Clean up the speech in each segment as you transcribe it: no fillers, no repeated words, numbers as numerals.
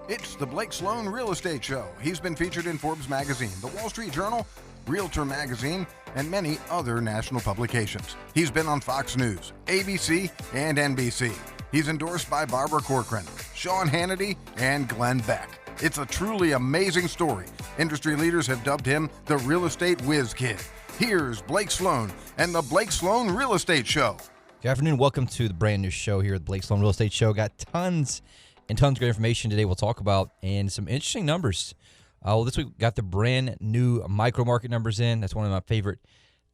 It's the Blake Sloan Real Estate Show. He's been featured in Forbes magazine, the Wall Street Journal, Realtor magazine, and many other national publications. He's been on Fox News, ABC, and NBC. He's endorsed by Barbara Corcoran, Sean Hannity, and Glenn Beck. It's a truly amazing story. Industry leaders have dubbed him the real estate whiz kid. Here's Blake Sloan and the Blake Sloan Real Estate Show. Good afternoon. Welcome to the brand new show here at the Blake Sloan Real Estate Show. Got tons and tons of great information today we'll talk about and some interesting numbers. This week we got the brand new micro market numbers in. That's one of my favorite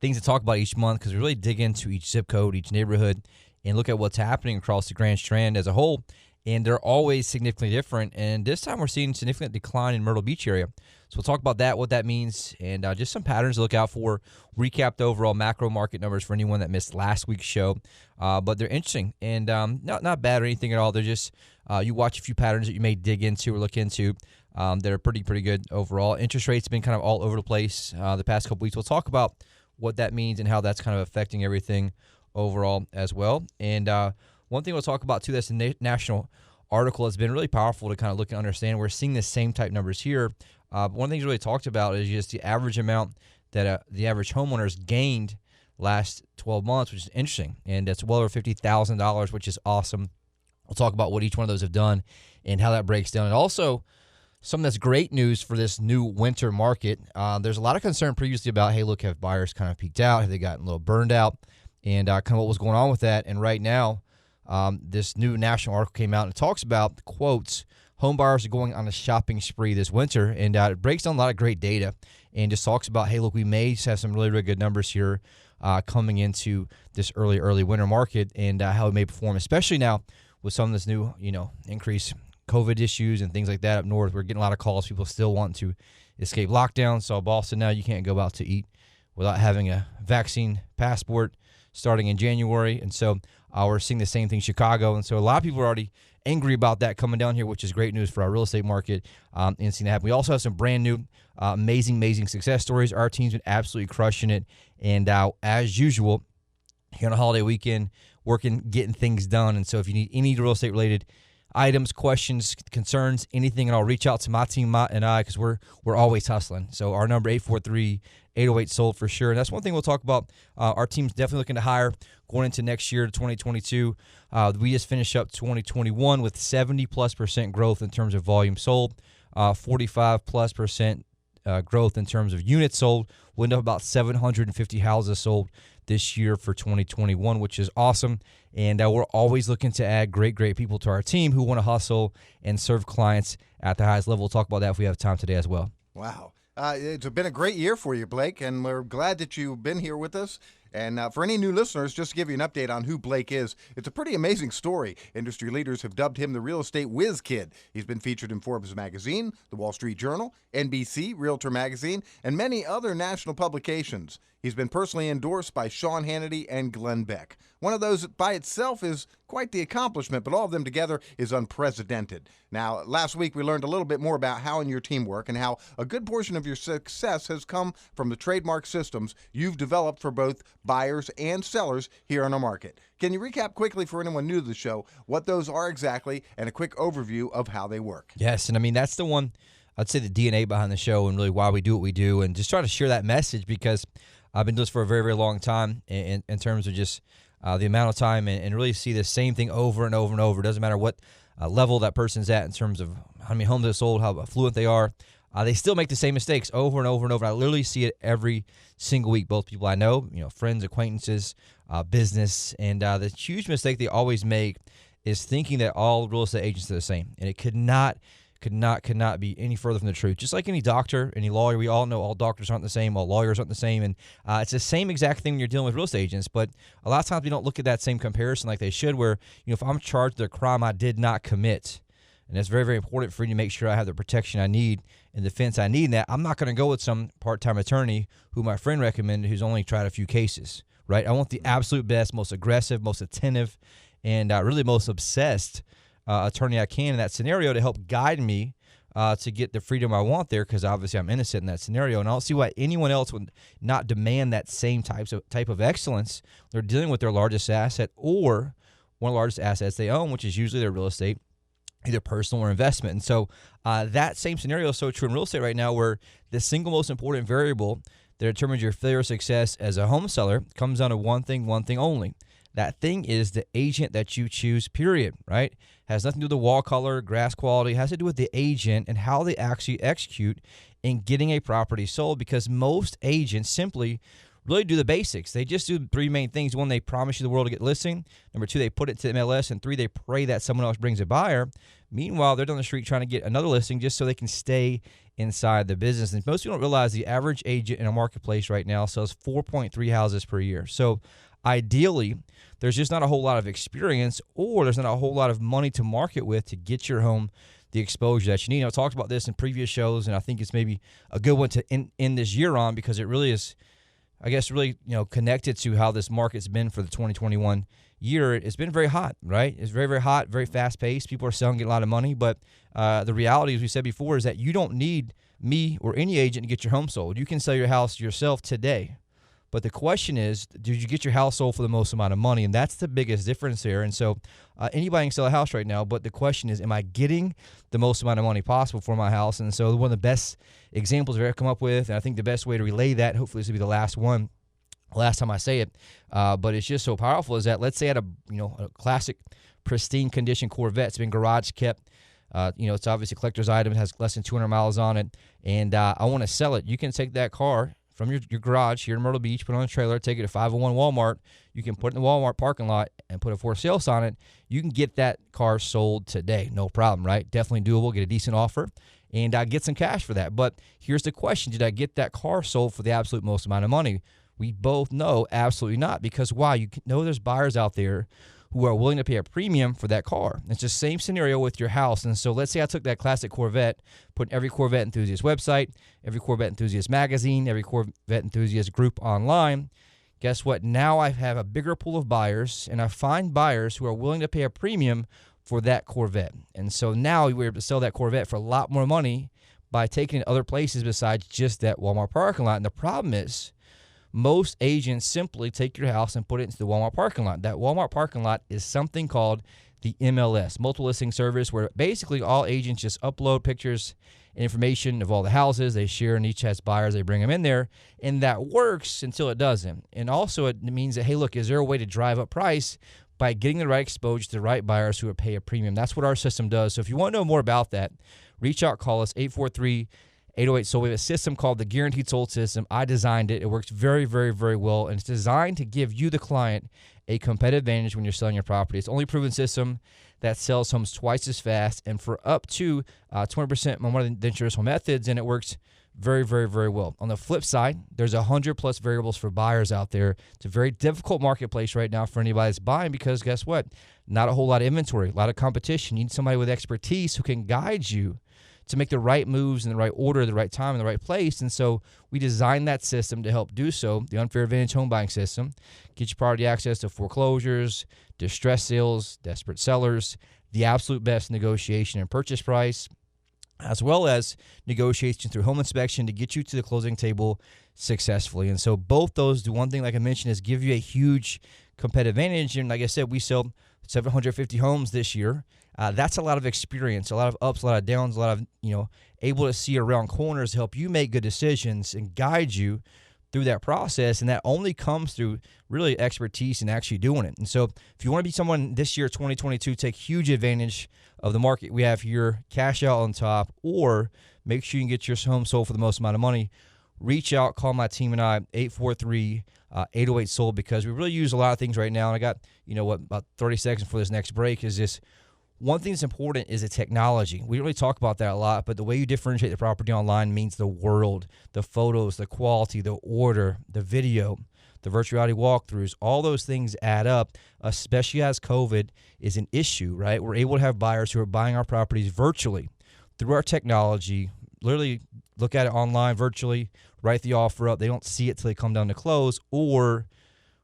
things to talk about each month because we really dig into each zip code, each neighborhood, and look at what's happening across the Grand Strand as a whole. And they're always significantly different. And this time we're seeing significant decline in Myrtle Beach area. So we'll talk about that, what that means, and just some patterns to look out for. Recap the overall macro market numbers for anyone that missed last week's show. But they're interesting and not bad or anything at all. They're just you watch a few patterns that you may dig into or look into that are pretty good overall. Interest rates have been kind of all over the place the past couple weeks. We'll talk about what that means and how that's kind of affecting everything overall as well. And one thing we'll talk about, too, that's a national article has been really powerful to kind of look and understand. We're seeing the same type numbers here. One of the things we really talked about is just the average amount that the average homeowner's gained last 12 months, which is interesting. And that's well over $50,000, which is awesome. We'll talk about what each one of those have done and how that breaks down. And also, something that's great news for this new winter market. There's a lot of concern previously about, hey, look, have buyers kind of peaked out? Have they gotten a little burned out? And kind of what was going on with that. And right now, this new national article came out and it talks about, quotes, home buyers are going on a shopping spree this winter. And it breaks down a lot of great data and just talks about, hey, look, we may have some really good numbers here coming into this early winter market and how it may perform, especially now with some of this new, increased COVID issues and things like that up north. We're getting a lot of calls. People still want to escape lockdown. So Boston now, you can't go out to eat without having a vaccine passport starting in January. And so we're seeing the same thing in Chicago. And so a lot of people are already angry about that coming down here, which is great news for our real estate market and seeing that happen. We also have some brand new, amazing success stories. Our team's been absolutely crushing it. And as usual, here on a holiday weekend, working, getting things done. And so if you need any real estate related items, questions, concerns, anything at all, reach out to my team and I because we're always hustling. So our number 843-808-SOLD for sure. And that's one thing we'll talk about. Our team's definitely looking to hire going into next year, 2022. We just finished up 2021 with 70+% growth in terms of volume sold, 45+% growth in terms of units sold. We'll end up about 750 houses sold this year for 2021, which is awesome. And we're always looking to add great people to our team who want to hustle and serve clients at the highest level. We'll talk about that if we have time today as well. Wow. It's been a great year for you, Blake, and we're glad that you've been here with us. And for any new listeners, just to give you an update on who Blake is, it's a pretty amazing story. Industry leaders have dubbed him the real estate whiz kid. He's been featured in Forbes magazine, the Wall Street Journal, NBC, Realtor magazine, and many other national publications. He's been personally endorsed by Sean Hannity and Glenn Beck. One of those by itself is quite the accomplishment, but all of them together is unprecedented. Now, last week we learned a little bit more about how and your team work and how a good portion of your success has come from the trademark systems you've developed for both buyers and sellers here on our market. Can you recap quickly for anyone new to the show what those are exactly and a quick overview of how they work? Yes, and I mean, that's the one, I'd say the DNA behind the show and really why we do what we do and just try to share that message because I've been doing this for a very long time in terms of just the amount of time and really see the same thing over and over and over. It doesn't matter what level that person's at in terms of how many homes they sold, how affluent they are. They still make the same mistakes over and over and over. I literally see it every single week, both people I know, friends, acquaintances, business. And the huge mistake they always make is thinking that all real estate agents are the same. And it could not be any further from the truth. Just like any doctor, any lawyer, we all know all doctors aren't the same, all lawyers aren't the same, and it's the same exact thing when you're dealing with real estate agents, but a lot of times we don't look at that same comparison like they should, where, if I'm charged with a crime I did not commit, and it's very important for me to make sure I have the protection I need and defense I need in that, I'm not going to go with some part-time attorney who my friend recommended who's only tried a few cases, right? I want the absolute best, most aggressive, most attentive, and really most obsessed attorney I can in that scenario to help guide me to get the freedom I want there, because obviously I'm innocent in that scenario, and I don't see why anyone else would not demand that same type of excellence. They're dealing with their largest asset or one of the largest assets they own, which is usually their real estate either personal or investment. And so that same scenario is so true in real estate right now, where the single most important variable that determines your failure or success as a home seller comes down to one thing only. That thing is the agent that you choose, period, right? Has nothing to do with the wall color, grass quality. It has to do with the agent and how they actually execute in getting a property sold, because most agents simply really do the basics. They just do three main things. One, they promise you the world to get listing. Number two, they put it to MLS. And three, they pray that someone else brings a buyer. Meanwhile, they're down the street trying to get another listing just so they can stay inside the business. And most people don't realize the average agent in a marketplace right now sells 4.3 houses per year. So ideally, there's just not a whole lot of experience, or there's not a whole lot of money to market with to get your home the exposure that you need. I've talked about this in previous shows, and I think it's maybe a good one to end this year on, because it really is, I guess, really, connected to how this market's been for the 2021 year. It's been very hot, right? It's very, very hot, very fast-paced. People are selling, getting a lot of money. But the reality, as we said before, is that you don't need me or any agent to get your home sold. You can sell your house yourself today. But the question is, did you get your house sold for the most amount of money? And that's the biggest difference here. And so anybody can sell a house right now, but the question is, am I getting the most amount of money possible for my house? And so one of the best examples I've ever come up with, and I think the best way to relay that, hopefully this will be the last time I say it, but it's just so powerful, is that let's say I had a classic pristine condition Corvette. It's been garage kept. It's obviously a collector's item. It has less than 200 miles on it, and I want to sell it. You can take that car from your garage here in Myrtle Beach, put it on a trailer, take it to 501 Walmart. You can put it in the Walmart parking lot and put a for sale sign on it. You can get that car sold today. No problem, right? Definitely doable. Get a decent offer and get some cash for that. But here's the question. Did I get that car sold for the absolute most amount of money? We both know absolutely not, because why? You know there's buyers out there who are willing to pay a premium for that car. It's the same scenario with your house. And so let's say I took that classic Corvette, put in every Corvette enthusiast website, every Corvette enthusiast magazine, every Corvette enthusiast group online. Guess what? Now I have a bigger pool of buyers, and I find buyers who are willing to pay a premium for that Corvette. And so now we're able to sell that Corvette for a lot more money by taking it other places besides just that Walmart parking lot. And the problem is, most agents simply take your house and put it into the Walmart parking lot. That Walmart parking lot is something called the MLS, multiple listing service, where basically all agents just upload pictures and information of all the houses they share, and each has buyers. They bring them in there, and that works until it doesn't. And also it means that, hey, look, is there a way to drive up price by getting the right exposure to the right buyers who would pay a premium? That's what our system does. So if you want to know more about that, reach out, call us, 843-808. So we have a system called the Guaranteed Sold System. I designed it. It works very, very, very well, and it's designed to give you, the client, a competitive advantage when you're selling your property. It's the only proven system that sells homes twice as fast and for up to 20% more than traditional methods, and it works very, very, very well. On the flip side, there's 100+ variables for buyers out there. It's a very difficult marketplace right now for anybody that's buying, because guess what? Not a whole lot of inventory, a lot of competition. You need somebody with expertise who can guide you to make the right moves in the right order, the right time, in the right place. And so we designed that system to help do so, the Unfair Advantage home buying system. Get you priority access to foreclosures, distress sales, desperate sellers, the absolute best negotiation and purchase price, as well as negotiation through home inspection to get you to the closing table successfully. And so both those do one thing, like I mentioned, is give you a huge competitive advantage. And like I said, we sell 750 homes this year. That's a lot of experience, a lot of ups, a lot of downs, a lot of, able to see around corners to help you make good decisions and guide you through that process. And that only comes through really expertise and actually doing it. And so if you want to be someone this year, 2022, take huge advantage of the market we have here, cash out on top, or make sure you can get your home sold for the most amount of money, reach out, call my team and I, 843-808-SOLD, because we really use a lot of things right now. And I got, about 30 seconds for this next break is this. One thing that's important is the technology. We don't really talk about that a lot, but the way you differentiate the property online means the world, the photos, the quality, the order, the video, the virtual reality walkthroughs, all those things add up, especially as COVID is an issue, right? We're able to have buyers who are buying our properties virtually through our technology, literally look at it online virtually, write the offer up. They don't see it till they come down to close or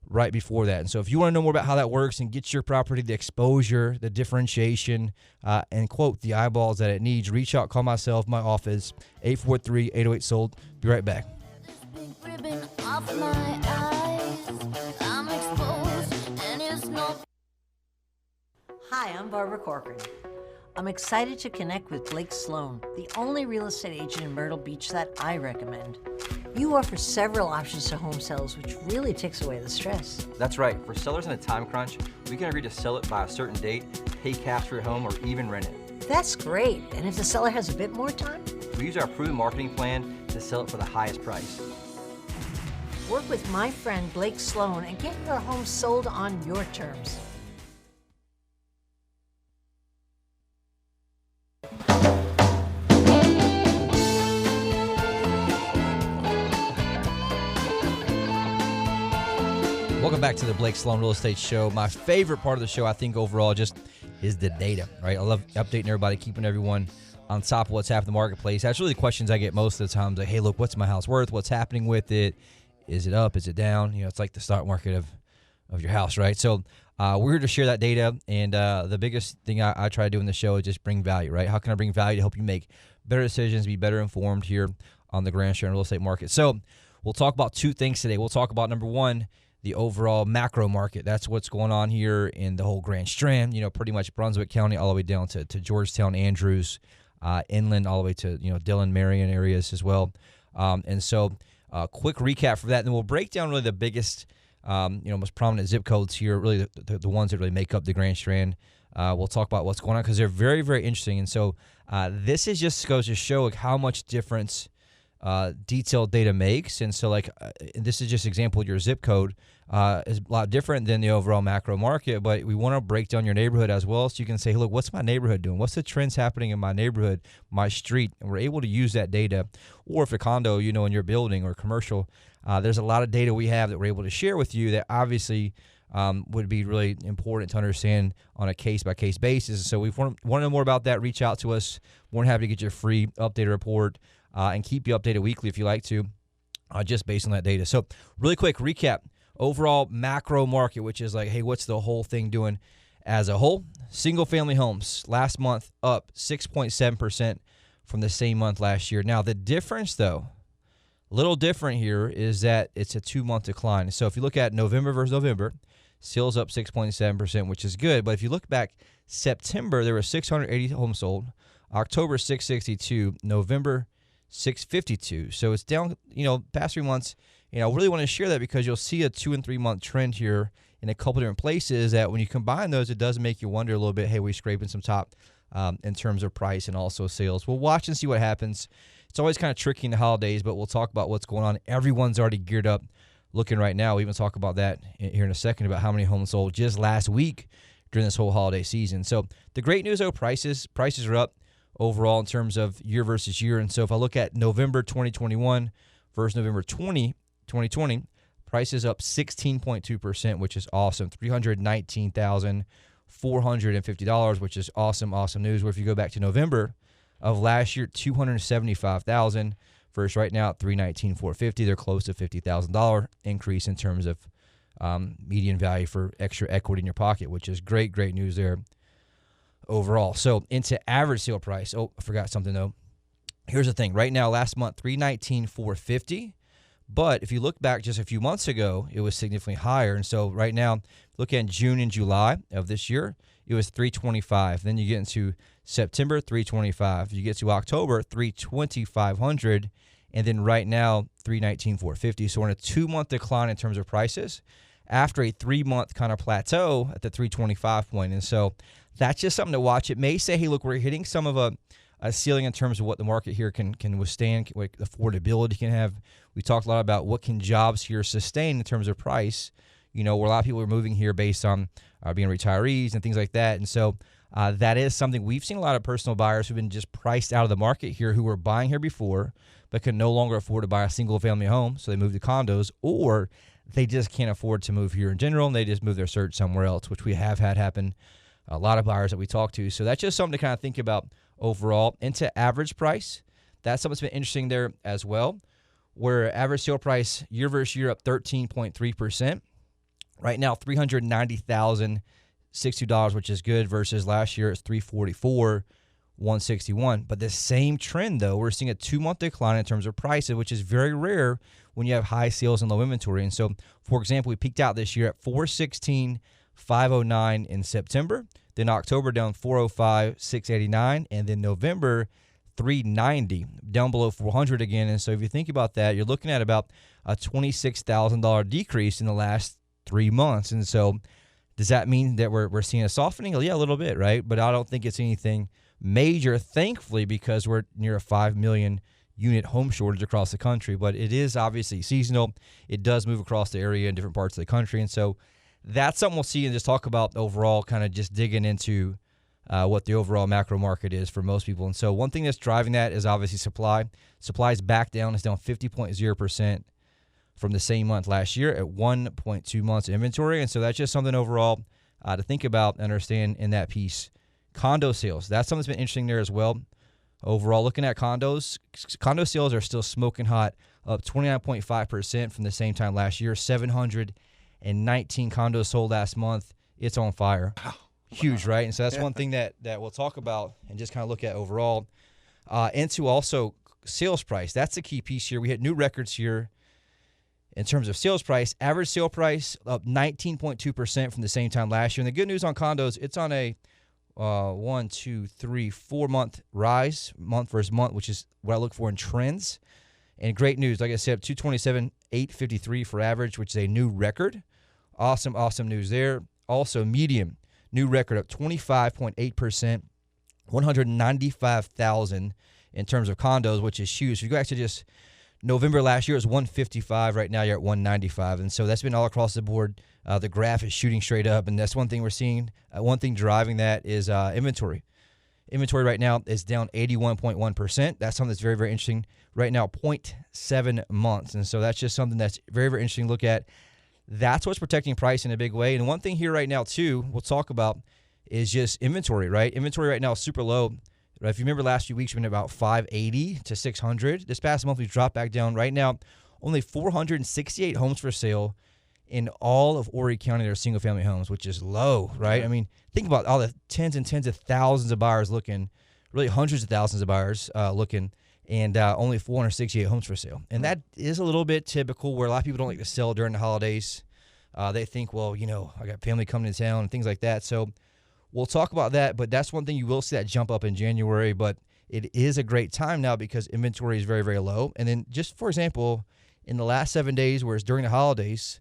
right before that. And so if you want to know more about how that works and get your property the exposure, the differentiation, and quote, the eyeballs that it needs, reach out, call myself, my office, 843-808-SOLD. Be right back. Hi, I'm Barbara Corcoran. I'm excited to connect with Blake Sloan, the only real estate agent in Myrtle Beach that I recommend. You offer several options to home sales, which really takes away the stress. That's right. For sellers in a time crunch, we can agree to sell it by a certain date, pay cash for your home, or even rent it. That's great. And if the seller has a bit more time? We use our proven marketing plan to sell it for the highest price. Work with my friend Blake Sloan and get your home sold on your terms. Welcome back to the Blake Sloan Real Estate Show. My favorite part of the show, I think, overall, just is the data, right? I love updating everybody, keeping everyone on top of what's happening in the marketplace. That's really the questions I get most of the time. Like, hey, look, what's my house worth? What's happening with it? Is it up? Is it down? You know, it's like the stock market of your house, right? So we're here to share that data, and the biggest thing I try to do in the show is just bring value, right? How can I bring value to help you make better decisions, be better informed here on the Grand Strand real estate market? So we'll talk about two things today. We'll talk about, number one, the overall macro market. That's what's going on here in the whole Grand Strand, you know, pretty much Brunswick County all the way down to Georgetown, Andrews, inland all the way to, you know, Dillon, Marion areas as well. And so quick recap for that. And then we'll break down really the biggest, most prominent zip codes here, really the ones that really make up the Grand Strand. We'll talk about what's going on because they're very, very interesting. And so this is just goes to show like how much difference detailed data makes. And so this is just an example of your zip code is a lot different than the overall macro market, but we want to break down your neighborhood as well. So you can say, hey, look, what's my neighborhood doing? What's the trends happening in my neighborhood, my street? And we're able to use that data. Or if a condo, you know, in your building or commercial, there's a lot of data we have that we're able to share with you that obviously would be really important to understand on a case-by-case basis. So if you want to know more about that, reach out to us. We're happy to get you a free updated report and keep you updated weekly if you like to, just based on that data. So really quick recap. Overall macro market, which is like, hey, what's the whole thing doing as a whole? Single-family homes last month up 6.7% from the same month last year. Now, the difference, though, a little different here, is that it's a 2-month decline. So if you look at November versus November, sales up 6.7%, which is good. But if you look back, September, there were 680 homes sold. October, 662. November, 652. So it's down, past 3 months. I really want to share that because you'll see a 2 and 3 month trend here in a couple different places that when you combine those, it does make you wonder a little bit, hey, we're scraping some top in terms of price and also sales. We'll watch and see what happens. It's always kind of tricky in the holidays, but we'll talk about what's going on. Everyone's already geared up looking right now. We even talk about that here in a second about how many homes sold just last week during this whole holiday season. So the great news, though, prices are up overall in terms of year versus year. And so if I look at November 2021 versus November 2020, prices up 16.2%, which is awesome. $319,450, which is awesome news. Where if you go back to November of last year, $275,000 versus right now at $319,450. They're close to $50,000 increase in terms of median value for extra equity in your pocket, which is great news there overall. So into average sale price. Oh, I forgot something though. Here's the thing. Right now, last month, $319,450. But if you look back just a few months ago, it was significantly higher. And so right now, look at June and July of this year, it was $325,000. Then you get into September, $325,000. You get to October, $320,500. And then right now, $319,450. So we're in a 2-month decline in terms of prices after a 3-month kind of plateau at the $325,000 point. And so that's just something to watch. It may say, hey, look, we're hitting some of a ceiling in terms of what the market here can withstand, what affordability can have. We talked a lot about what can jobs here sustain in terms of price. Where a lot of people are moving here based on being retirees and things like that. And so that is something we've seen a lot of personal buyers who've been just priced out of the market here who were buying here before but can no longer afford to buy a single-family home, so they move to condos, or they just can't afford to move here in general, and they just move their search somewhere else, which we have had happen. A lot of buyers that we talk to. So that's just something to kind of think about overall. Into average price, that's something that's been interesting there as well, where average sale price year versus year up 13.3%. Right now, $390,062, which is good, versus last year it's $344,161. But the same trend, though, we're seeing a 2-month decline in terms of prices, which is very rare when you have high sales and low inventory. And so, for example, we peaked out this year at $416,509 in September. Then October down 405, 689, and then November 390, down below 400 again. And so if you think about that, you're looking at about a $26,000 decrease in the last 3 months. And so does that mean that we're seeing a softening? Well, yeah, a little bit, right? But I don't think it's anything major, thankfully, because we're near a 5 million unit home shortage across the country. But it is obviously seasonal. It does move across the area in different parts of the country. And so that's something we'll see and just talk about overall, kind of just digging into what the overall macro market is for most people. And so one thing that's driving that is obviously supply. Supply is back down. It's down 50.0% from the same month last year at 1.2 months inventory. And so that's just something overall to think about and understand in that piece. Condo sales, that's something that's been interesting there as well. Overall, looking at condos, condo sales are still smoking hot, up 29.5% from the same time last year. 719 condos sold last month. It's on fire. Wow. Huge, right? And so that's one thing that we'll talk about and just kind of look at overall. Into also sales price. That's the key piece here. We hit new records here in terms of sales price. Average sale price up 19.2% from the same time last year. And the good news on condos, it's on a 4-month rise, month versus month, which is what I look for in trends. And great news, like I said, 227,853 for average, which is a new record. Awesome news there. Also, median, new record up 25.8%, 195,000 in terms of condos, which is huge. So if you go back to just November last year, it was 155. Right now, you're at 195. And so that's been all across the board. The graph is shooting straight up, and that's one thing we're seeing. One thing driving that is inventory. Inventory right now is down 81.1%. That's something that's very, very interesting. Right now, 0.7 months. And so that's just something that's very, very interesting to look at. That's what's protecting price in a big way. And one thing here right now, too, we'll talk about is just inventory, right? Inventory right now is super low. If you remember last few weeks, we've been about 580 to 600. This past month, we've dropped back down. Right now, only 468 homes for sale in all of Horry County that are single-family homes, which is low, right? I mean, think about all the tens and tens of thousands of buyers looking, really hundreds of thousands of buyers looking, and only 468 homes for sale. And that is a little bit typical where a lot of people don't like to sell during the holidays. They think, well, I got family coming to town and things like that. So we'll talk about that, but that's one thing you will see that jump up in January. But it is a great time now because inventory is very, very low. And then just, for example, in the last 7 days, whereas during the holidays,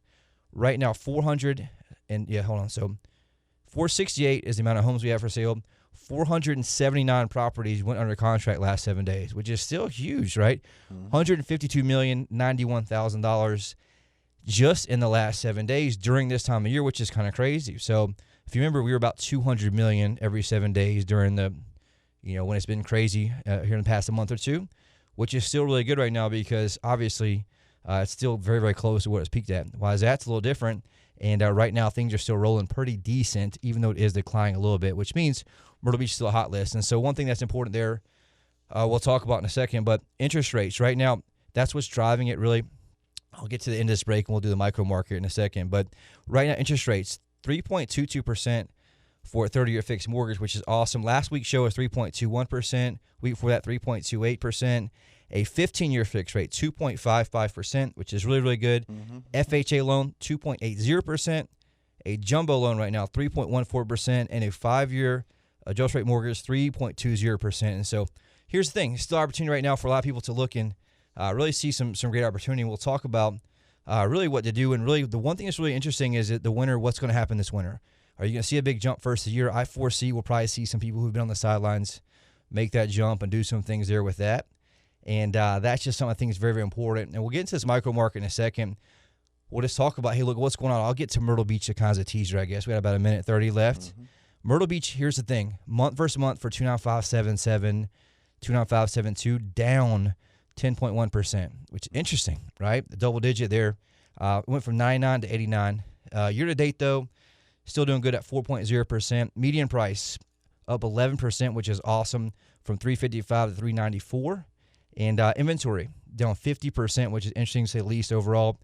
right now, 468 is the amount of homes we have for sale. 479 properties went under contract last 7 days, which is still huge, right? $152,091,000 just in the last 7 days during this time of year, which is kind of crazy. So if you remember, we were about $200 million every 7 days during the, when it's been crazy here in the past a month or two, which is still really good right now because obviously it's still very, very close to what it's peaked at. Why is that? It's a little different. And right now, things are still rolling pretty decent, even though it is declining a little bit, which means Myrtle Beach is still a hot list. And so one thing that's important there, we'll talk about in a second, but interest rates. Right now, that's what's driving it really. I'll get to the end of this break, and we'll do the micro market in a second. But right now, interest rates, 3.22% for a 30-year fixed mortgage, which is awesome. Last week's show was 3.21%. Week before that, 3.28%. A 15-year fixed rate, 2.55%, which is really, really good. FHA loan, 2.80%. A jumbo loan right now, 3.14%. And a 5-year adjust rate mortgage, 3.20%. And so here's the thing. It's still opportunity right now for a lot of people to look and really see some great opportunity. We'll talk about really what to do. And really the one thing that's really interesting is that the winter, what's going to happen this winter. Are you going to see a big jump first of the year? I foresee we'll probably see some people who've been on the sidelines make that jump and do some things there with that. And that's just something I think is very, very important. And we'll get into this micro market in a second. We'll just talk about, hey, look, what's going on. I'll get to Myrtle Beach as a teaser, I guess. We got about a minute 30 left. Myrtle Beach, here's the thing. Month versus month for 29577, 29572, down 10.1%, which is interesting, right? The double digit there. Went from 99 to 89. Year to date, though, still doing good at 4.0%. Median price up 11%, which is awesome, from 355 to 394. And inventory down 50%, which is interesting to say the least overall.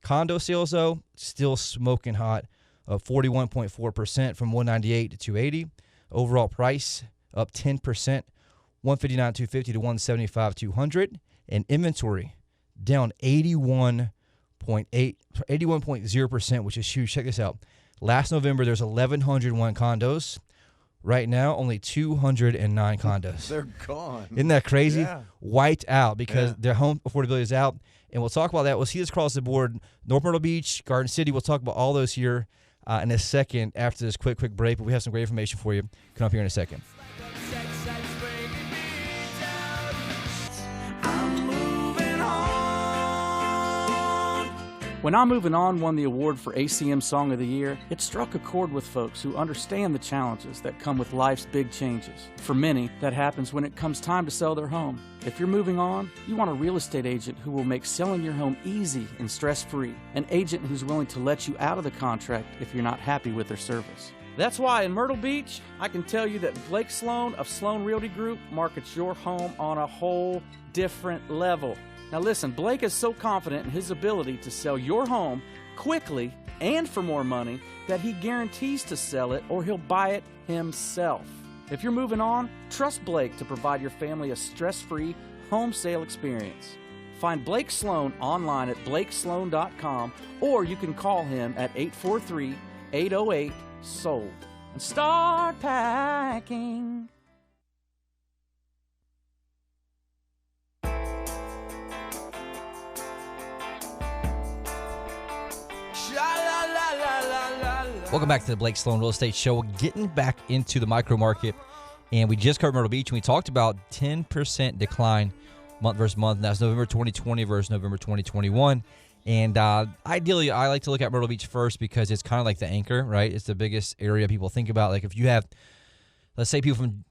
Condo sales, though, still smoking hot, up 41.4% from 198 to 280. Overall price up 10%, 159,250 to 175,200. And inventory down 81.0%, which is huge. Check this out. Last November, there's 1,101 condos. Right now, only 209 condos. They're gone. Isn't that crazy? Yeah. Wiped out because their home affordability is out. And we'll talk about that. We'll see this across the board. North Myrtle Beach, Garden City. We'll talk about all those here in a second after this quick break. But we have some great information for you. Come up here in a second. When I'm Moving On won the award for ACM Song of the Year, it struck a chord with folks who understand the challenges that come with life's big changes. For many, that happens when it comes time to sell their home. If you're moving on, you want a real estate agent who will make selling your home easy and stress-free. An agent who's willing to let you out of the contract if you're not happy with their service. That's why in Myrtle Beach, I can tell you that Blake Sloan of Sloan Realty Group markets your home on a whole different level. Now listen, Blake is so confident in his ability to sell your home quickly and for more money that he guarantees to sell it or he'll buy it himself. If you're moving on, trust Blake to provide your family a stress-free home sale experience. Find Blake Sloan online at blakesloan.com or you can call him at 843-808-SOLD and start packing. Welcome back to the Blake Sloan Real Estate Show. We're getting back into the micro market, and we just covered Myrtle Beach, and we talked about 10% decline month versus month, and that's November 2020 versus November 2021. And ideally, I like to look at Myrtle Beach first because it's kind of like the anchor, right? It's the biggest area people think about. Like if you have, let's say people from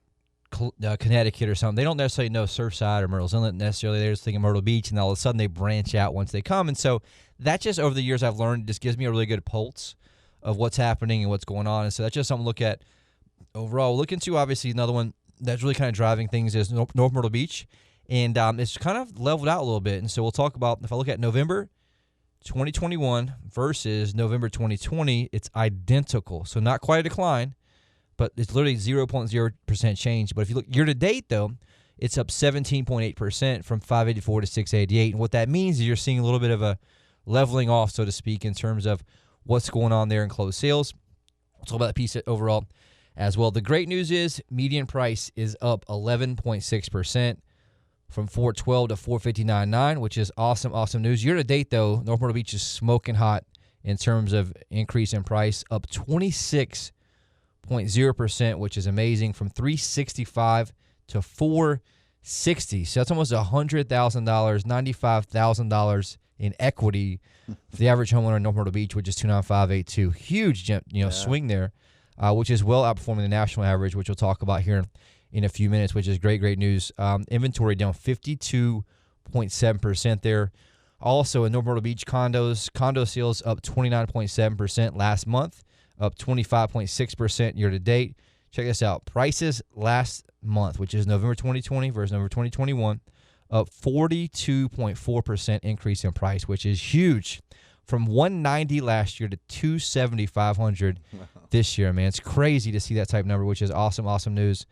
Connecticut or something, they don't necessarily know Surfside or Myrtle's Inlet necessarily. They're just thinking Myrtle Beach, and all of a sudden they branch out once they come. And so that just over the years I've learned just gives me a really good pulse of what's happening and what's going on. And so that's just something to look at overall. Look into, obviously, another one that's really kind of driving things is North Myrtle Beach. And it's kind of leveled out a little bit. And so we'll talk about, if I look at November 2021 versus November 2020, it's identical. So not quite a decline, but it's literally 0.0% change. But if you look year-to-date, though, it's up 17.8% from 584 to 688. And what that means is you're seeing a little bit of a leveling off, so to speak, in terms of what's going on there in closed sales. We'll talk about that piece overall as well. The great news is median price is up 11.6% from 412 to 459.9, which is awesome news. Year to date, though, North Myrtle Beach is smoking hot in terms of increase in price, up 26.0%, which is amazing, from 365 to 460. So that's almost $100,000, $95,000 in equity for the average homeowner in North Myrtle Beach, which is 29582. Huge, swing there, which is well outperforming the national average, which we'll talk about here in a few minutes, which is great news. Inventory down 52.7% there. Also in North Myrtle Beach, condo sales up 29.7% last month, up 25.6% year to date. Check this out. Prices last month, which is November 2020 versus November 2021, up 42.4% increase in price, which is huge. From $190 last year to $270,500 this year, man. It's crazy to see that type of number, which is awesome news.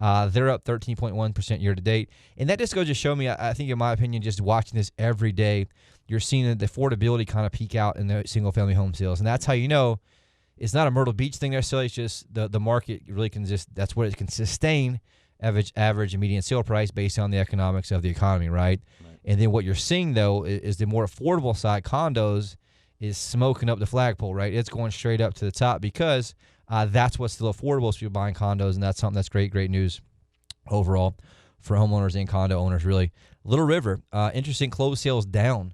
They're up 13.1% year to date. And that just goes to show me, I think in my opinion, just watching this every day, you're seeing the affordability kind of peak out in the single-family home sales. And that's how you know it's not a Myrtle Beach thing necessarily. It's just the market really can that's what it can sustain average and median sale price based on the economics of the economy, right? And then what you're seeing, though, is the more affordable side, condos, is smoking up the flagpole, right? It's going straight up to the top because that's what's still affordable if you're buying condos, and that's something that's great news overall for homeowners and condo owners, really. Little River, interesting, closed sales down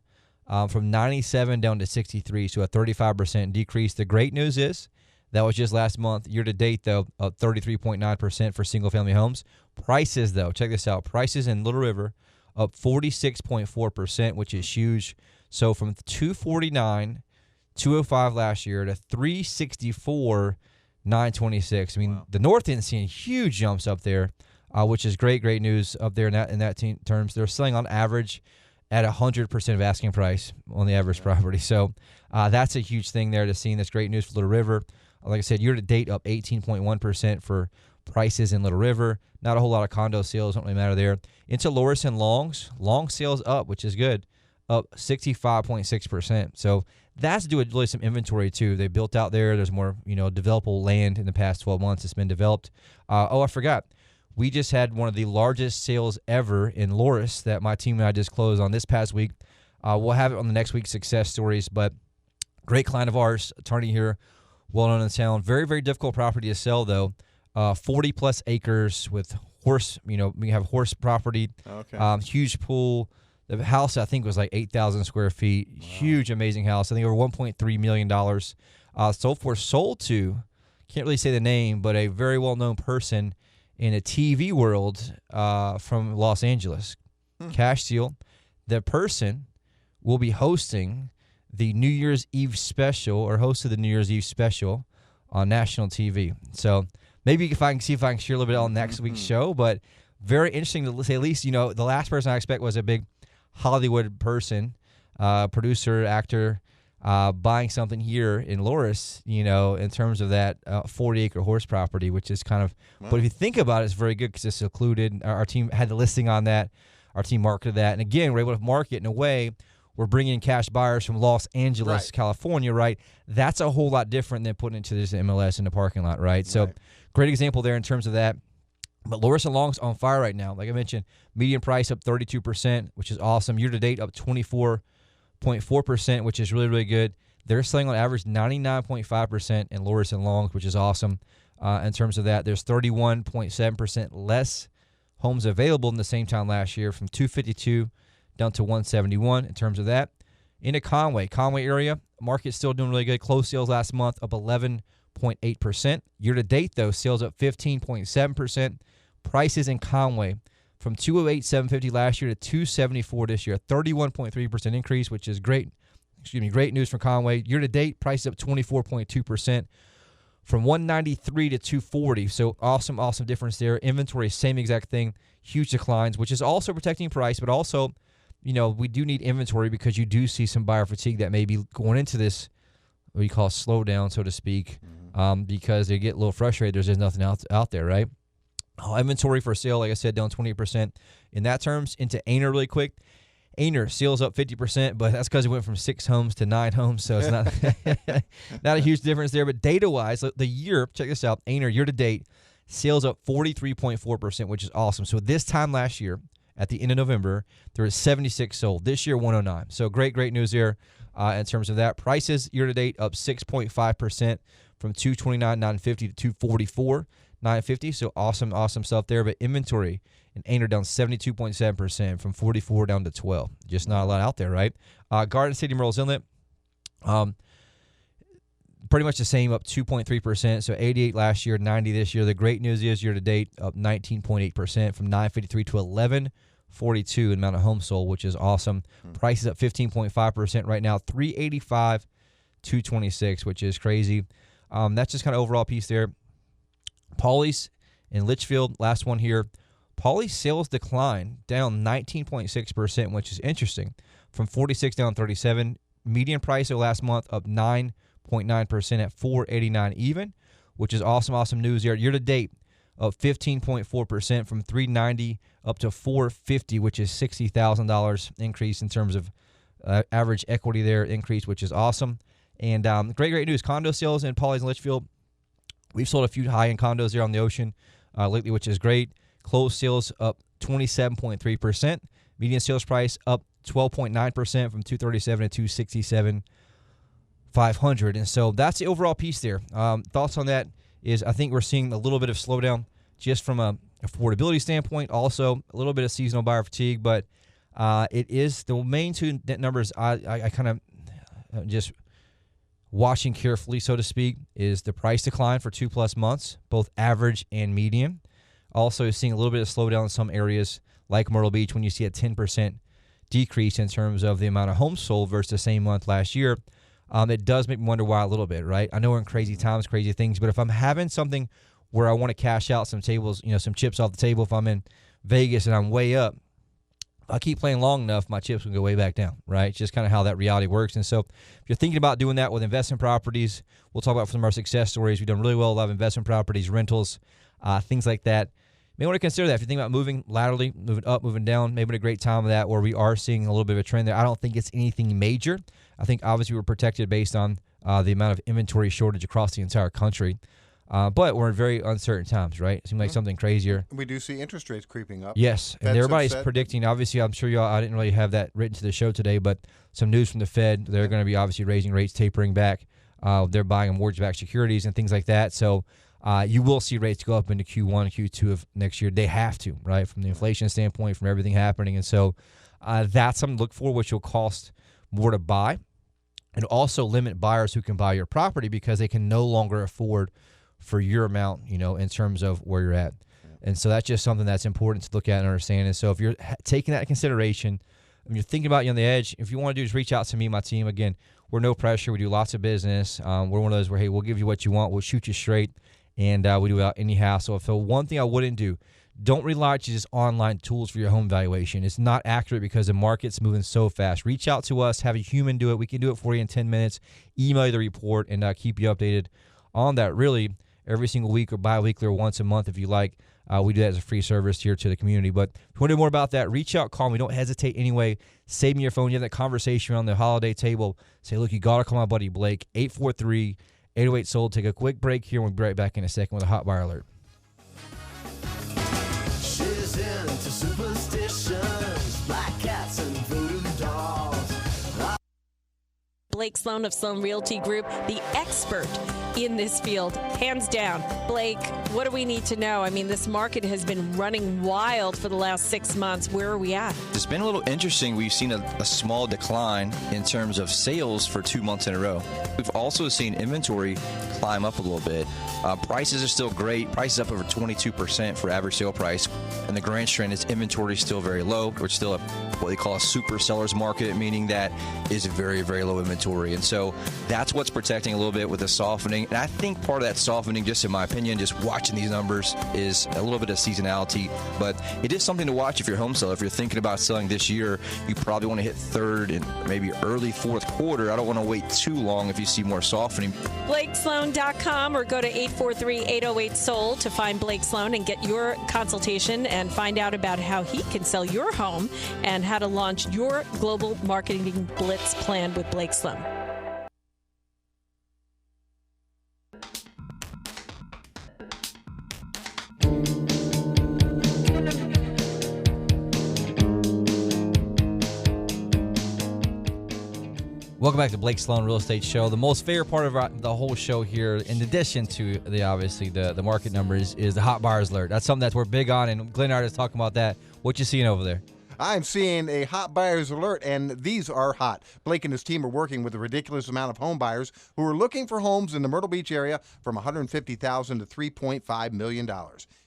from 97 down to 63, so a 35% decrease. The great news is that was just last month. Year to date, though, up 33.9% for single-family homes. Prices, though, check this out. Prices in Little River up 46.4%, which is huge. So from 249, 205 last year to 364, 926. I mean, wow. The North End seeing huge jumps up there, which is great news up there in that terms. They're selling on average at 100% of asking price on the average property. So that's a huge thing there to seeing. That's great news for Little River. Like I said, year to date up 18.1% for prices in Little River. Not a whole lot of condo sales, don't really matter there. Into Loris and Long sales up, which is good, up 65.6%. So that's to do with really some inventory too. They built out there. There's more, developable land in the past 12 months that's been developed. I forgot. We just had one of the largest sales ever in Loris that my team and I just closed on this past week. We'll have it on the next week's success stories, but great client of ours, attorney here, well known in town. Very, very difficult property to sell though. 40 plus acres with horse, we have horse property, huge pool. The house, I think, was like 8,000 square feet. Wow. Huge, amazing house. I think over $1.3 million. Sold to, can't really say the name, but a very well-known person in a TV world from Los Angeles. Cash deal. The person will be hosting the New Year's Eve special, or hosted the New Year's Eve special on national TV. So maybe if I can share a little bit on next week's show, but very interesting to say at least, the last person I expect was a big Hollywood person, producer, actor, buying something here in Loris, in terms of that 40-acre horse property, which is kind of, but if you think about it, it's very good because it's secluded. Our team had the listing on that. Our team marketed that. And again, we're able to market in a way. We're bringing in cash buyers from Los Angeles, California, right? That's a whole lot different than putting into this MLS in the parking lot, right? So great example there in terms of that. But Loris and Long's on fire right now. Like I mentioned, median price up 32%, which is awesome. Year-to-date up 24.4%, which is really, really good. They're selling on average 99.5% in Loris and Long's, which is awesome. In terms of that, there's 31.7% less homes available in the same time last year, from 252 down to 171 in terms of that. Into Conway area, market's still doing really good. Closed sales last month up 11.8%. Year-to-date, though, sales up 15.7%. Prices in Conway from $208,750 last year to $274 this year, a 31.3% increase, which is great. Great news for Conway. Year-to-date, prices up 24.2%. From $193 to $240. So awesome difference there. Inventory, same exact thing. Huge declines, which is also protecting price, but also, we do need inventory because you do see some buyer fatigue that may be going into this, what you call slowdown, so to speak, because they get a little frustrated. There's just nothing out there, right? Inventory for sale, like I said, down 28%. In that terms, into Aner really quick. Aner sales up 50%, but that's because it went from 6 homes to 9 homes, so it's not not a huge difference there. But data-wise, the year, check this out, Aner year-to-date, sales up 43.4%, which is awesome. So this time last year, at the end of November, there was 76 sold. This year, 109. So great news there in terms of that. Prices year-to-date up 6.5% from $229,950 to $244,950. So awesome stuff there. But inventory and Aner down 72.7% from 44 down to 12. Just not a lot out there, right? Garden City, Myrtle's Inlet, pretty much the same, up 2.3%. So 88 last year, 90 this year. The great news is year-to-date up 19.8% from 953 to 1142 in amount of homes sold, which is awesome. Prices up 15.5% right now, 385, 226, which is crazy. That's just kind of overall piece there. Pauley's in Litchfield, last one here. Pauley's sales decline down 19.6%, which is interesting, from 46 down 37. Median price of last month up 9.9% at $489 even, which is awesome news there. Year to date up 15.4% from $390 up to $450, which is $60,000 increase in terms of average equity there increase, which is awesome. And great news. Condo sales in Pauley's and Litchfield. We've sold a few high-end condos there on the ocean lately, which is great. Closed sales up 27.3%. Median sales price up 12.9% from $237 to $267,500. And so that's the overall piece there. Thoughts on that is I think we're seeing a little bit of slowdown just from a affordability standpoint, also a little bit of seasonal buyer fatigue, but it is the main two numbers I kind of just watching carefully, so to speak, is the price decline for 2+ months, both average and median. Also seeing a little bit of slowdown in some areas like Myrtle Beach when you see a 10% decrease in terms of the amount of homes sold versus the same month last year. It does make me wonder why a little bit, right? I know we're in crazy times, crazy things, but if I'm having something where I want to cash out some tables, some chips off the table, if I'm in Vegas and I'm way up, I keep playing long enough, my chips will go way back down, right? It's just kind of how that reality works. And so if you're thinking about doing that with investment properties, we'll talk about some of our success stories. We've done really well with a lot of investment properties, rentals, things like that. may want to consider that. If you think about moving laterally, moving up, moving down, maybe a great time of that where we are seeing a little bit of a trend there. I don't think it's anything major. I think obviously we're protected based on the amount of inventory shortage across the entire country. But we're in very uncertain times, right? It seems like something crazier. We do see interest rates creeping up. Yes, and everybody's predicting, obviously, I'm sure I didn't really have that written to the show today, but some news from the Fed. They're going to be obviously raising rates, tapering back. They're buying mortgage-backed securities and things like that. So you will see rates go up into Q1 and Q2 of next year. They have to, right, from the inflation standpoint, from everything happening. And so that's something to look for, which will cost more to buy, and also limit buyers who can buy your property because they can no longer afford for your amount, in terms of where you're at. And so that's just something that's important to look at and understand. And so if you're taking that into consideration, when you're thinking about you on the edge, if you want to do, just reach out to me, my team. Again, we're no pressure. We do lots of business. We're one of those where, hey, we'll give you what you want. We'll shoot you straight. And we do without any hassle. So one thing I wouldn't do, don't rely to just online tools for your home valuation. It's not accurate because the market's moving so fast. Reach out to us. Have a human do it. We can do it for you in 10 minutes. Email you the report and keep you updated on that. Really, every single week or bi-weekly or once a month if you like. We do that as a free service here to the community. But if you want to know more about that, reach out, call me. Don't hesitate anyway. Save me your phone. You have that conversation around the holiday table. Say, look, you got to call my buddy Blake, 843-808-SOLD. Take a quick break here, and we'll be right back in a second with a hot buyer alert. She's into superstitions, black cats and voodoo dolls. Blake Sloan of Sloan Realty Group, the expert in this field, hands down. Blake, what do we need to know? I mean, this market has been running wild for the last 6 months. Where are we at? It's been a little interesting. We've seen a small decline in terms of sales for 2 months in a row. We've also seen inventory climb up a little bit. Prices are still great. Prices up over 22% for average sale price. And the grand trend is inventory is still very low. We're still what they call a super seller's market, meaning that is very, very low inventory. And so that's what's protecting a little bit with the softening. And I think part of that softening, just in my opinion, just watching these numbers, is a little bit of seasonality. But it is something to watch if you're a home seller. If you're thinking about selling this year, you probably want to hit third and maybe early fourth quarter. I don't want to wait too long if you see more softening. BlakeSloan.com or go to 843-808-SOLD to find Blake Sloan and get your consultation and find out about how he can sell your home and how to launch your global marketing blitz plan with Blake Sloan. Welcome back to Blake Sloan Real Estate Show. The most favorite part of the whole show here, in addition to the market numbers, is the hot buyers alert. That's something that we're big on, and Glenn Art is talking about that. What you seeing over there? I'm seeing a hot buyers alert, and these are hot. Blake and his team are working with a ridiculous amount of home buyers who are looking for homes in the Myrtle Beach area from $150,000 to $3.5 million.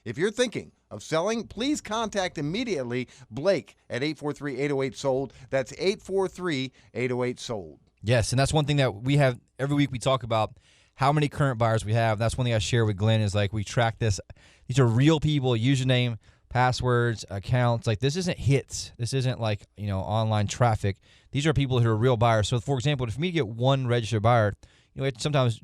If you're thinking of selling, please contact immediately Blake at 843-808-SOLD. That's 843-808-SOLD. Yes, and that's one thing that we have every week. We talk about how many current buyers we have. That's one thing I share with Glenn is like we track this. These are real people, username, passwords, accounts. Like this isn't hits. This isn't like, online traffic. These are people who are real buyers. So, for example, if we get one registered buyer, it sometimes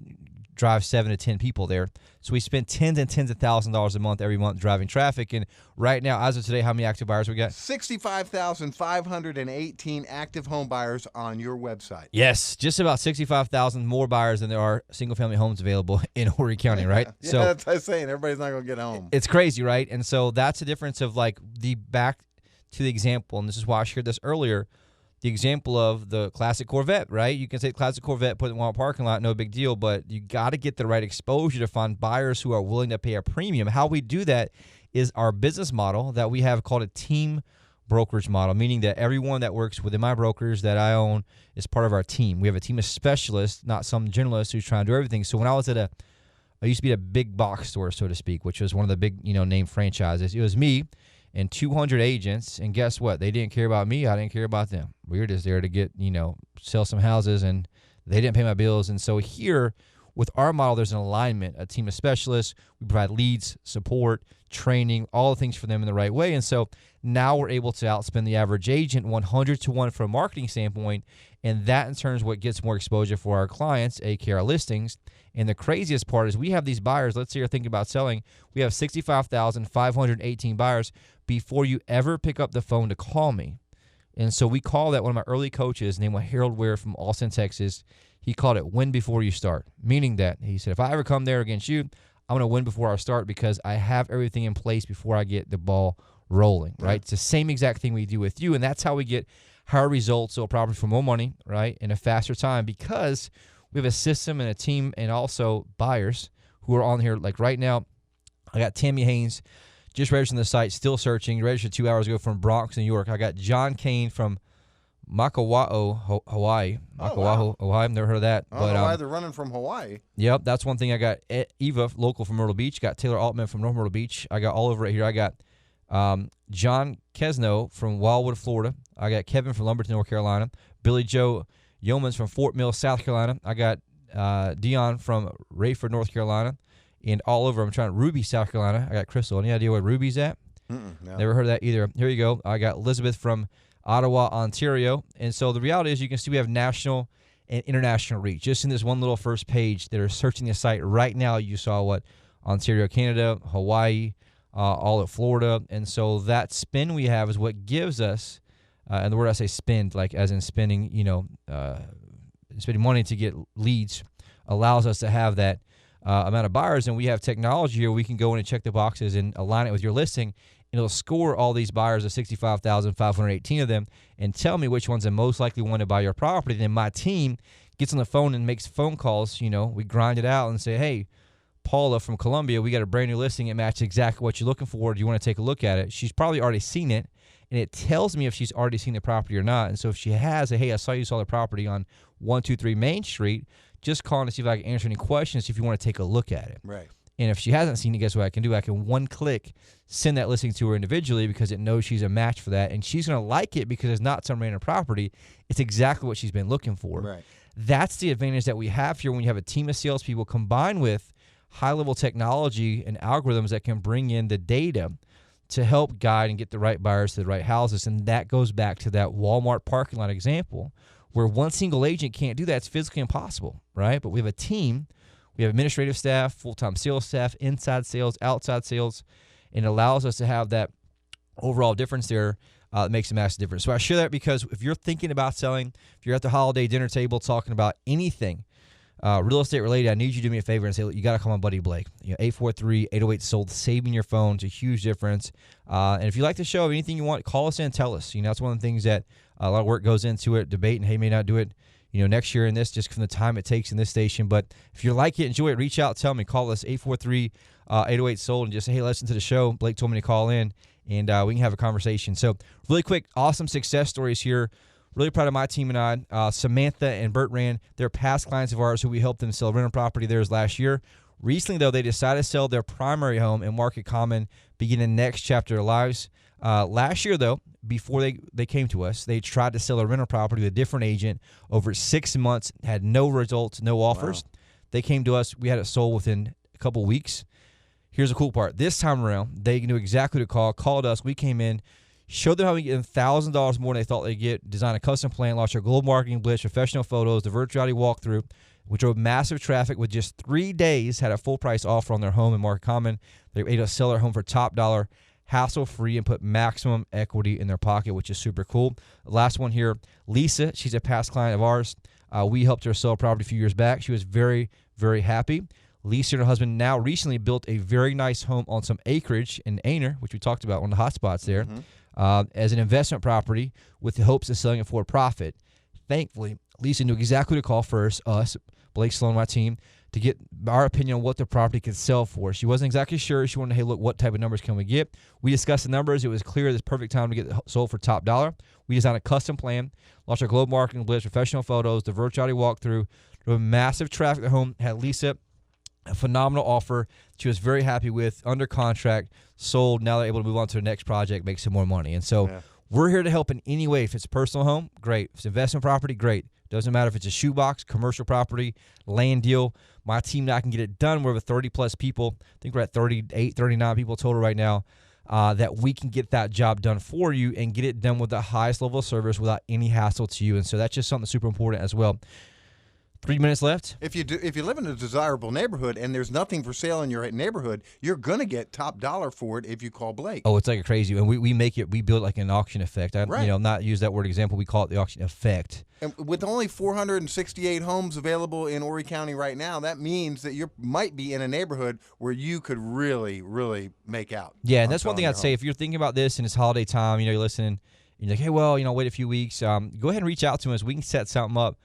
drive 7 to 10 people there. So we spend tens and tens of thousands of dollars a month every month driving traffic. And right now, as of today, how many active buyers we got? 65,518 active home buyers on your website. Yes, just about 65,000 more buyers than there are single-family homes available in Horry County, right? Yeah, so that's what I'm saying. Everybody's not going to get home. It's crazy, right? And so that's the difference of like the back to the example, and this is why I shared this earlier, the example of the classic Corvette, right? You can say classic Corvette, put it in one parking lot, no big deal, but you got to get the right exposure to find buyers who are willing to pay a premium. How we do that is our business model that we have called a team brokerage model, meaning that everyone that works within my brokers that I own is part of our team. We have a team of specialists, not some generalists who's trying to do everything. So when I was I used to be at a big box store, so to speak, which was one of the big, name franchises. It was me and 200 agents, and guess what? They didn't care about me. I didn't care about them. We were just there to get, sell some houses, and they didn't pay my bills. And so here, With our model, there's an alignment, a team of specialists. We provide leads, support, training, all the things for them in the right way. And so now we're able to outspend the average agent 100 to 1 from a marketing standpoint. And that in turn is what gets more exposure for our clients, aka our listings. And the craziest part is we have these buyers, let's say you're thinking about selling, we have 65,518 buyers before you ever pick up the phone to call me. And so we call that, one of my early coaches named Harold Ware from Austin, Texas, he called it win before you start, meaning that he said, if I ever come there against you, I'm going to win before I start because I have everything in place before I get the ball rolling, right? It's the same exact thing we do with you, and that's how we get higher results, so a property for more money, right, in a faster time, because we have a system and a team and also buyers who are on here. Like right now, I got Tammy Haynes, just registered on the site, still searching, registered 2 hours ago from Bronx, New York. I got John Kane from Waccamaw, Hawaii. Wow. Hawaii. I've never heard of that. I don't know why they're running from Hawaii. Yep, that's one thing. I got Eva, local from Myrtle Beach. Got Taylor Altman from North Myrtle Beach. I got all over it here. I got John Kesno from Wildwood, Florida. I got Kevin from Lumberton, North Carolina. Billy Joe Yeomans from Fort Mill, South Carolina. I got Dion from Rayford, North Carolina. And all over, I'm trying Ruby, South Carolina. I got Crystal. Any idea where Ruby's at? No. Never heard of that either. Here you go. I got Elizabeth from Ottawa, Ontario. And so the reality is you can see we have national and international reach. Just in this one little first page that are searching the site right now, you saw what? Ontario, Canada, Hawaii, all of Florida. And so that spin we have is what gives us, and the word I say spend, like as in spending, spending money to get leads, allows us to have that amount of buyers. And we have technology here. We can go in and check the boxes and align it with your listing. It'll score all these buyers of 65,518 of them and tell me which ones are most likely want to buy your property. Then my team gets on the phone and makes phone calls. We grind it out and say, hey, Paula from Columbia, we got a brand new listing. It matches exactly what you're looking for. Do you want to take a look at it? She's probably already seen it, and it tells me if she's already seen the property or not. And so if she has, hey, I saw you saw the property on 123 Main Street, just call to see if I can answer any questions if you want to take a look at it. Right. And if she hasn't seen it, guess what I can do? I can one click send that listing to her individually because it knows she's a match for that. And she's going to like it because it's not some random property. It's exactly what she's been looking for. Right. That's the advantage that we have here when you have a team of salespeople combined with high-level technology and algorithms that can bring in the data to help guide and get the right buyers to the right houses. And that goes back to that Walmart parking lot example where one single agent can't do that. It's physically impossible, right? But we have a team. We have administrative staff, full-time sales staff, inside sales, outside sales, and it allows us to have that overall difference there that makes a massive difference. So I share that because if you're thinking about selling, if you're at the holiday dinner table talking about anything real estate related, I need you to do me a favor and say, look, you got to call my buddy Blake. 843-808-SOLD. Saving your phone is a huge difference. And if you like the show, anything you want, call us in and tell us. That's one of the things that a lot of work goes into it, debate, and hey, may not do it next year in this just from the time it takes in this station. But if you like it, enjoy it, reach out, tell me. Call us 843-808-SOLD and just say, hey, listen to the show. Blake told me to call in, and we can have a conversation. So really quick, awesome success stories here. Really proud of my team and I. Samantha and Bert Rand, they're past clients of ours who we helped them sell rental property theirs last year. Recently, though, they decided to sell their primary home in Market Common, beginning the next chapter of their lives. Last year, though, before they came to us, they tried to sell a rental property with a different agent over 6 months, had no results, no offers. Wow. They came to us. We had it sold within a couple weeks. Here's the cool part. This time around, they knew exactly who to call, called us. We came in, showed them how we get $1,000 more than they thought they'd get, designed a custom plan, launched our global marketing blitz, professional photos, the virtuality walkthrough, which drove massive traffic with just 3 days, had a full price offer on their home in Market Common. They were able to sell their home for top dollar, hassle-free, and put maximum equity in their pocket, which is super cool. The last one here, Lisa, she's a past client of ours. We helped her sell a property a few years back. She was very, very happy. Lisa and her husband now recently built a very nice home on some acreage in Aner, which we talked about, one of the hot spots there, as an investment property with the hopes of selling it for a profit. Thankfully, Lisa knew exactly who to call first, us, Blake, Sloan, my team, to get our opinion on what the property could sell for. She wasn't exactly sure. She wanted, hey, look, what type of numbers can we get? We discussed the numbers. It was clear this perfect time to get it sold for top dollar. We designed a custom plan, launched our global marketing blitz, professional photos, the virtuality walkthrough, drove massive traffic at home, had Lisa a phenomenal offer she was very happy with, under contract, sold. Now they're able to move on to the next project, make some more money. And so we're here to help in any way. If it's a personal home, great. If it's investment property, great. Doesn't matter if it's a shoebox, commercial property, land deal. My team and I can get it done. We're with 30-plus people. I think we're at 38, 39 people total right now. That we can get that job done for you and get it done with the highest level of service without any hassle to you. And so that's just something super important as well. 3 minutes left. If you live in a desirable neighborhood and there's nothing for sale in your neighborhood, you're going to get top dollar for it if you call Blake. Oh, it's like a crazy. And we build it like an auction effect. Right. Not use that word example. We call it the auction effect. And with only 468 homes available in Horry County right now, that means that you might be in a neighborhood where you could really, really make out. Yeah, and that's one thing I'd say. If you're thinking about this and it's holiday time, you're listening, you're like, hey, well, wait a few weeks. Go ahead and reach out to us. We can set something up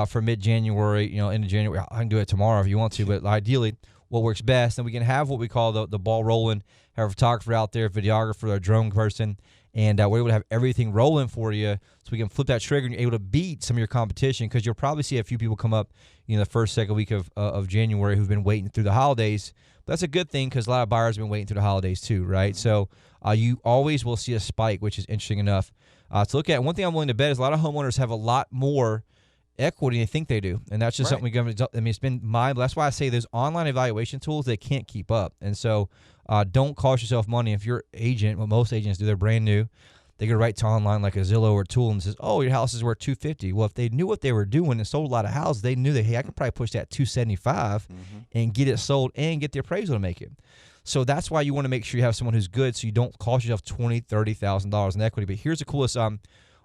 for mid-January, into January. I can do it tomorrow if you want to, but ideally what works best. And we can have what we call the ball rolling, have a photographer out there, videographer, a drone person, and we're able to have everything rolling for you so we can flip that trigger and you're able to beat some of your competition because you'll probably see a few people come up the first, second week of January who've been waiting through the holidays. But that's a good thing because a lot of buyers have been waiting through the holidays too, right? So you always will see a spike, which is interesting enough to look at. One thing I'm willing to bet is a lot of homeowners have a lot more equity than they think they do, and that's just something we got. I mean, it's been that's why I say those online evaluation tools, they can't keep up, and so don't cost yourself money. If your agent, what most agents do, they're brand new, they go right to online like a Zillow or Tool and says, oh, your house is worth $250. Well, if they knew what they were doing and sold a lot of houses, they knew that, hey, I could probably push that $275 and get it sold and get the appraisal to make it. So that's why you want to make sure you have someone who's good so you don't cost yourself $20,000, $30,000 in equity. But here's the coolest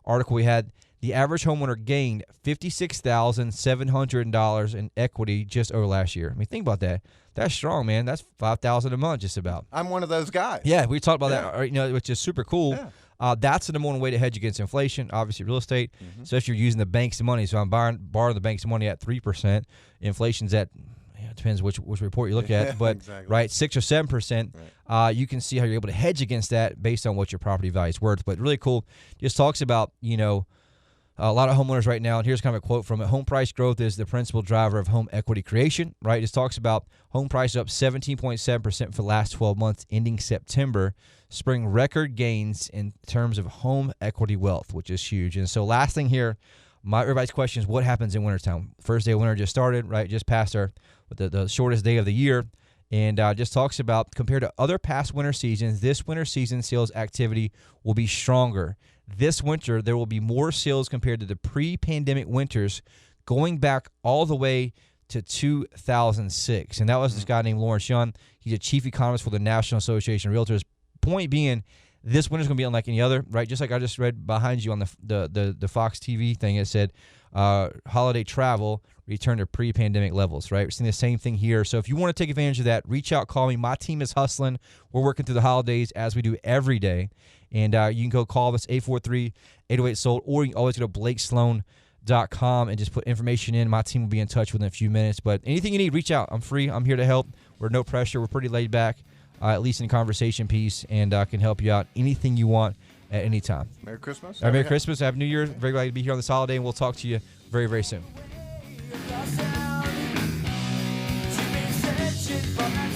article we had. The average homeowner gained $56,700 in equity just over last year. I mean, think about that. That's strong, man. That's $5,000 a month just about. I'm one of those guys. Yeah, we talked about that, which is super cool. Yeah. That's the number one way to hedge against inflation, obviously real estate, especially if you're using the bank's money. So I'm borrowing the bank's money at 3%. Inflation's at, it depends which report you look at, but exactly. Right, 6 or 7%. Right. You can see how you're able to hedge against that based on what your property value is worth. But really cool. Just talks about, a lot of homeowners right now, and here's kind of a quote from it. Home price growth is the principal driver of home equity creation, right? It talks about home prices up 17.7% for the last 12 months, ending September, spring record gains in terms of home equity wealth, which is huge. And so last thing here, everybody's question is what happens in wintertime? First day of winter just started, right? Just passed the shortest day of the year. And just talks about, compared to other past winter seasons, this winter season sales activity will be stronger. This winter, there will be more sales compared to the pre-pandemic winters going back all the way to 2006. And that was this guy named Lawrence Young. He's a chief economist for the National Association of Realtors. Point being, this winter's going to be unlike any other, right? Just like I just read behind you on the Fox TV thing, it said holiday travel return to pre-pandemic levels, right? We're seeing the same thing here. So if you want to take advantage of that, reach out, call me. My team is hustling. We're working through the holidays as we do every day. And you can go call us, 843-808-SOLD, or you can always go to BlakeSloan.com and just put information in. My team will be in touch within a few minutes. But anything you need, reach out. I'm free. I'm here to help. We're no pressure. We're pretty laid back, at least in the conversation piece, and can help you out anything you want at any time. Merry Christmas. Merry Christmas. Happy New Year. Very glad to be here on this holiday, and we'll talk to you very, very soon. You've been searching for that